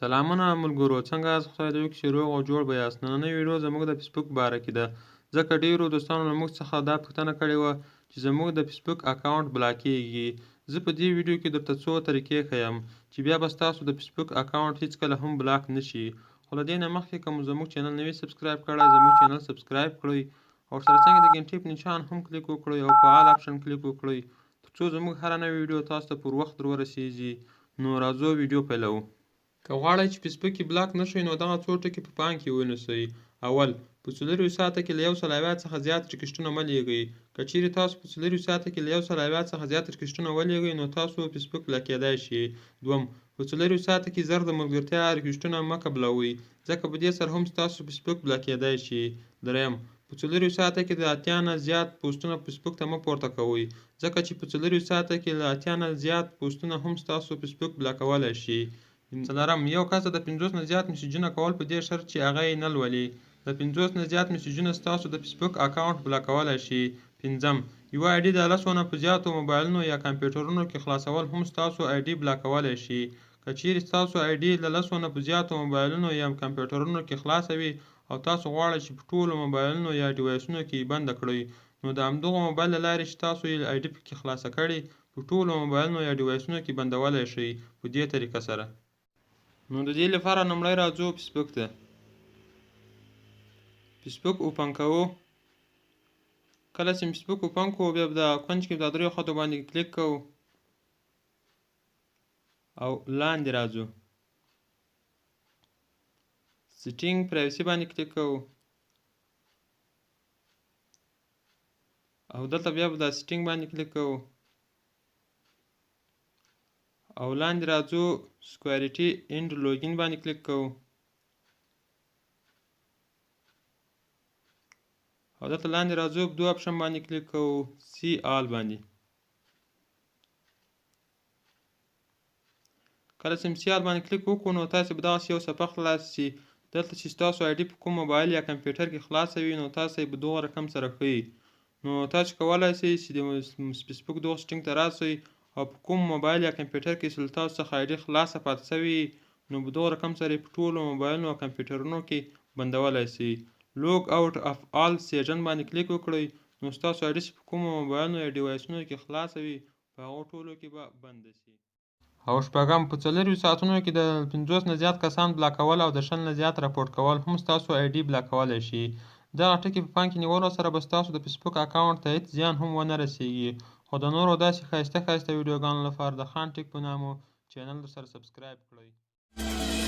سلامونه ملګرو، څنګه یاست؟ خدای دې وکړي چې روغ او جوړ به یاست. نننۍ ویډیو زموږ د فېسبوک باره کې ده، ځکه ډېرو دوستانو له موږ څخه دا پوښتنه کړې وه چې زموږ د فېسبوک اکاونټ بلاکېږي. زه په دې ویډیو کې درته څو طریقې ښیم چې بیا به ستاسو د فېسبوک اکاونټ هیڅکله هم بلاک نه شي. خو له دې نه مخکې که مو زموږ چینل نه وي سبسکرایب کړی، زموږ چینل سبسکرایب کړئ او ورسره څنګه د ګنټې په نشان هم کلیک وکړئ او په آل آپشن کلیک وکړئ تر څو زموږ هره نوې ویډیو تاسو ته پر وخت ورسیږي. نو راځو ویډیو پیلوو. که غواړئ چې فېسبوک کې بلاک نه شئ نو دغه څو ټکي په پام کې ونیسئ. اول، په 40 ساعته کې له 100 څخه زیات ریکویسټونه مه لیږئ. که چیرې تاسو په 40 ساعته کې له 100 څخه زیات ریکویسټونه ولیږئ نو تاسو فېسبوک بلاکېدای شي. دوم، په 40 ساعته کې زر د ملګرتیا ریکویسټونه مه قبلوئ ځکه په دې سره هم ستاسو فېسبوک بلاکېدای شي. دریم، په 40 ساعته کې د اتیا نه زیات پوسټونه فېسبوک ته مه پورته کوئ ځکه چې په 40 ساعته کې له اتیا نه زیات پوسټونه هم ستاسو فېسبوک بلاکولی شي. څلورم، یو کس ته د 50 نه زیات میسیجونه کول په دې شرط چې هغه یې نه لولي. د 50 نه زیات میسیجونه ستاسو د فېسبوک اکاونټ بلاکولی شي. پنځم، یوه آی ډي د 10 نه په زیاتو موبایلونو یا کمپیوټرونو کې خلاصول هم ستاسو آی ډي بلاکولی شي. که چیرې ستاسو آی ډي له 10 نه په زیاتو موبایلونو یا کمپیوټرونو کې خلاصه وي او تاسو غواړئ چې په ټولو موبایلونو یا ډیوایسونو کې یې بنده کړئ نو د همدغه موبایل له لارې چې تاسو یې آی ډي پکې خلاصه کړې په ټولو موبایلونو یا ډیوایسونو کې بندولی شئ په دې طریقه سره. نو د دې لپاره لومړی راځو فېسبوک ته. فېسبوک اوپن کوو. کله چې فېسبوک اوپن کوو بیا به د کونج کې د دریو خطو باندې کلیک کوو او لاندې راځو. سیټینګ پرایوسي باندې کلیک کوو او دلته بیا به د سیټینګ باندې کلیک کوو او لاندې راځو سکیورټي اینډ لوګین باندې کلیک کوو او دلته لاندې راځو په 2 اپشن باندې کلیک کوو سی آل باندې. کله چې سی آل باندې کلیک وکړو نو تاسې به دغسې یو صفحه خلاص شي. دلته چې ستاسو آی ډي په کوم موبایل یا کمپیوټر کې خلاصه وي نو تاسو یې په دغه رقم سره ښیي. نو تاسو کولی شئ چې د فېسبوک دغه سیټینګ ته راسئ او په کوم موبایل یا کمپیوټر کې چې له تاسو څخه آی ډي خلاصه پاتې شوې نو په دغه رقم سره یې په ټولو موبایلونو او کمپیوټرونو کې بندولی شئ. لوګ آوټ اف آل سیژن باندې کلیک وکړئ نو ستاسو آی ډي چې په کومو موبایلونو یا ډیوایسونو کې خلاصه وي په هغو ټولو کې به بنده شي. او شپږم، په 40 ساعتونو کې د 50 نه زیات کسان بلاکول او د 100 نه زیات راپورټ کول هم ستاسو آی ډي بلاکولی شي. دغه ټکي په پام کې نیولو سره به ستاسو د فېسبوک اکاونټ ته هیڅ زیان هم ونه رسیږي. خو د نورو داسې ښایسته ویډیوګانو لپاره د خان ټک په نامه چېنل درسره سبسکرایب کړئ.